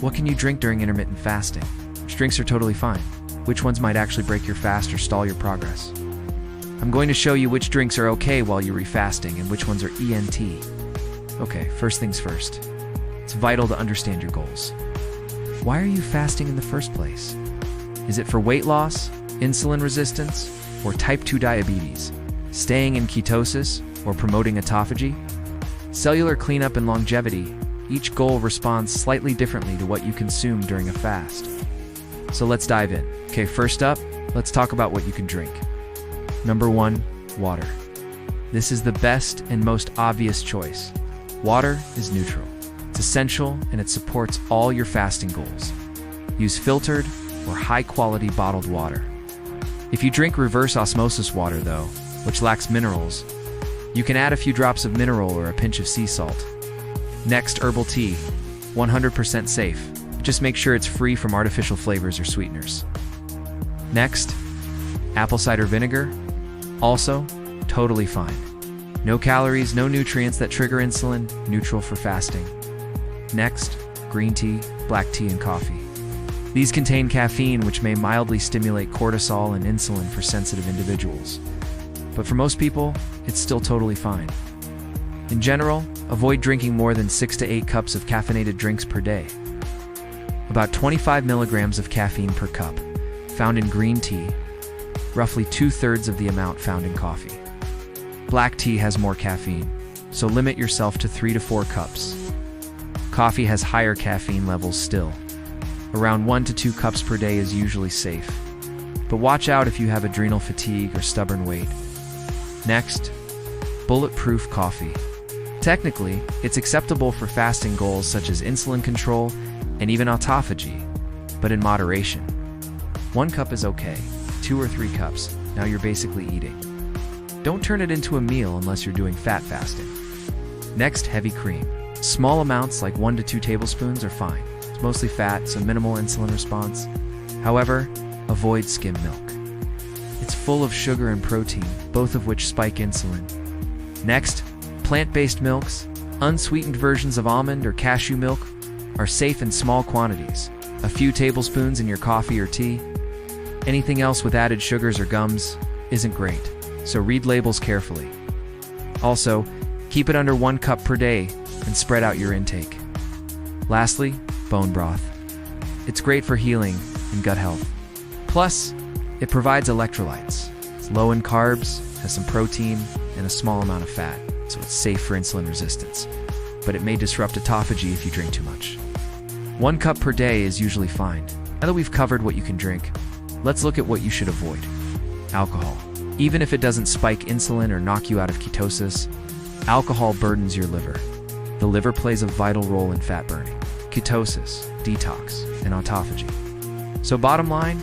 What can you drink during intermittent fasting? Which drinks are totally fine? Which ones might actually break your fast or stall your progress? I'm going to show you which drinks are okay while you're refasting and which ones are ENT. Okay, first things first. It's vital to understand your goals. Why are you fasting in the first place? Is it for weight loss, insulin resistance, or type 2 diabetes? Staying in ketosis, or promoting autophagy? Cellular cleanup and longevity. Each goal responds slightly differently to what you consume during a fast. So let's dive in. Okay, first up, let's talk about what you can drink. Number 1, water. This is the best and most obvious choice. Water is neutral. It's essential and it supports all your fasting goals. Use filtered or high-quality bottled water. If you drink reverse osmosis water, though, which lacks minerals, you can add a few drops of mineral or a pinch of sea salt. Next, herbal tea. 100% safe. Just make sure it's free from artificial flavors or sweeteners. Next, apple cider vinegar. Also, totally fine. No calories, no nutrients that trigger insulin, neutral for fasting. Next, green tea, black tea, and coffee. These contain caffeine, which may mildly stimulate cortisol and insulin for sensitive individuals. But for most people, it's still totally fine. In general, avoid drinking more than 6 to 8 cups of caffeinated drinks per day. About 25 milligrams of caffeine per cup, found in green tea, roughly 2/3 of the amount found in coffee. Black tea has more caffeine, so limit yourself to 3 to 4 cups. Coffee has higher caffeine levels still. Around 1 to 2 cups per day is usually safe. But watch out if you have adrenal fatigue or stubborn weight. Next, bulletproof coffee. Technically, it's acceptable for fasting goals such as insulin control and even autophagy, but in moderation. 1 cup is okay, 2 or 3 cups, now you're basically eating. Don't turn it into a meal unless you're doing fat fasting. Next, heavy cream. Small amounts like 1 to 2 tablespoons are fine. It's mostly fat, so minimal insulin response. However, avoid skim milk. It's full of sugar and protein, both of which spike insulin. Next, plant-based milks, unsweetened versions of almond or cashew milk, are safe in small quantities. A few tablespoons in your coffee or tea. Anything else with added sugars or gums isn't great, so read labels carefully. Also, keep it under 1 cup per day and spread out your intake. Lastly, bone broth. It's great for healing and gut health. Plus, it provides electrolytes. It's low in carbs, has some protein, and a small amount of fat, so it's safe for insulin resistance. But it may disrupt autophagy if you drink too much. 1 cup per day is usually fine. Now that we've covered what you can drink, let's look at what you should avoid. Alcohol. Even if it doesn't spike insulin or knock you out of ketosis, alcohol burdens your liver. The liver plays a vital role in fat burning, ketosis, detox, and autophagy. So bottom line,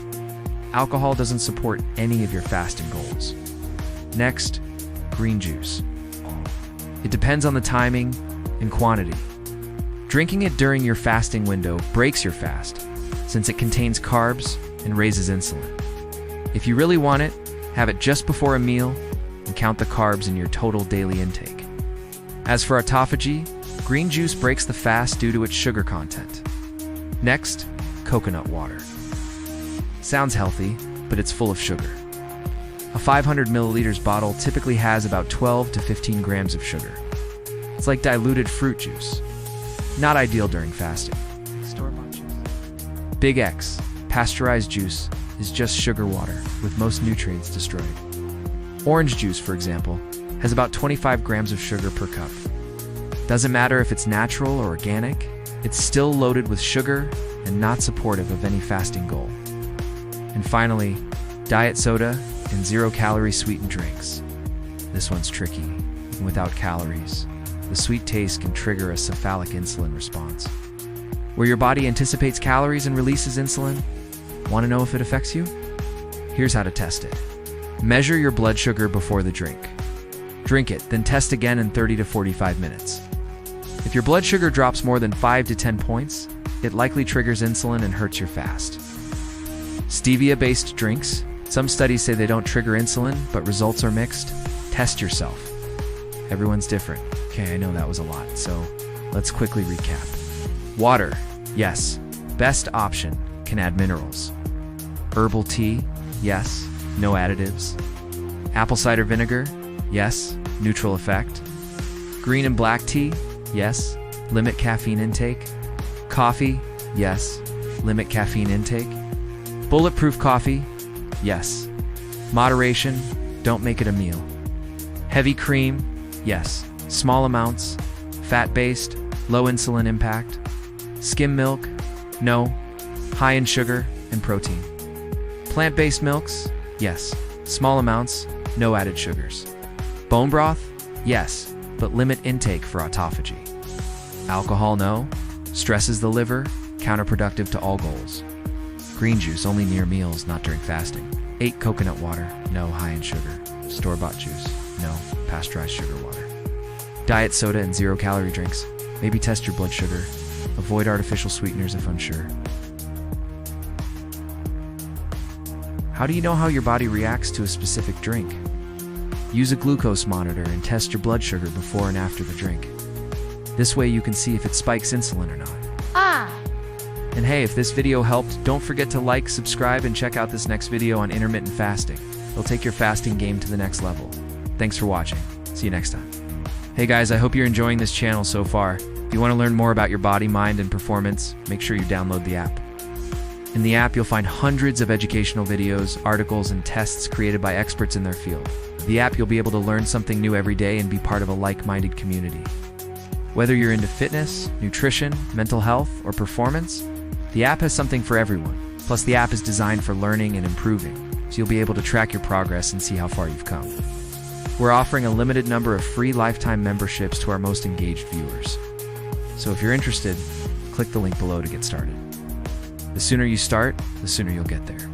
alcohol doesn't support any of your fasting goals. Next, green juice. It depends on the timing and quantity. Drinking it during your fasting window breaks your fast, since it contains carbs and raises insulin. If you really want it, have it just before a meal and count the carbs in your total daily intake. As for autophagy, green juice breaks the fast due to its sugar content. Next, coconut water. Sounds healthy, but it's full of sugar. A 500 milliliters bottle typically has about 12 to 15 grams of sugar. It's like diluted fruit juice. Not ideal during fasting. Store-bought juice. Big X, pasteurized juice, is just sugar water, with most nutrients destroyed. Orange juice, for example, has about 25 grams of sugar per cup. Doesn't matter if it's natural or organic, it's still loaded with sugar and not supportive of any fasting goal. And finally, diet soda and 0-calorie sweetened drinks. This one's tricky. And without calories, the sweet taste can trigger a cephalic insulin response, where your body anticipates calories and releases insulin. Want to know if it affects you? Here's how to test it. Measure your blood sugar before the drink. Drink it, then test again in 30 to 45 minutes. If your blood sugar drops more than 5 to 10 points, it likely triggers insulin and hurts your fast. Stevia-based drinks. Some studies say they don't trigger insulin, but results are mixed. Test yourself. Everyone's different. Okay, I know that was a lot, so let's quickly recap. Water. Yes, Best option, can add minerals. Herbal tea, yes, no additives. Apple cider vinegar, yes, neutral effect. Green and black tea, yes, limit caffeine intake. Coffee, yes, limit caffeine intake. Bulletproof coffee, yes. Moderation, don't make it a meal. Heavy cream, yes, small amounts. Fat-based, low insulin impact. Skim milk, no, high in sugar and protein. Plant-based milks, yes, small amounts, no added sugars. Bone broth, yes, but limit intake for autophagy. Alcohol, no, stresses the liver, counterproductive to all goals. Green juice only near meals, not during fasting. 8 coconut water, no, high in sugar. Store-bought juice, no, pasteurized sugar water. Diet soda and zero-calorie drinks, maybe test your blood sugar. Avoid artificial sweeteners if unsure. How do you know how your body reacts to a specific drink? Use a glucose monitor and test your blood sugar before and after the drink. This way you can see if it spikes insulin or not. And hey, if this video helped, don't forget to like, subscribe, and check out this next video on intermittent fasting. It'll take your fasting game to the next level. Thanks for watching. See you next time. Hey guys, I hope you're enjoying this channel so far. If you want to learn more about your body, mind, and performance, make sure you download the app. In the app, you'll find hundreds of educational videos, articles, and tests created by experts in their field. The app, you'll be able to learn something new every day and be part of a like-minded community. Whether you're into fitness, nutrition, mental health, or performance, the app has something for everyone. Plus, the app is designed for learning and improving, so you'll be able to track your progress and see how far you've come. We're offering a limited number of free lifetime memberships to our most engaged viewers. So if you're interested, click the link below to get started. The sooner you start, the sooner you'll get there.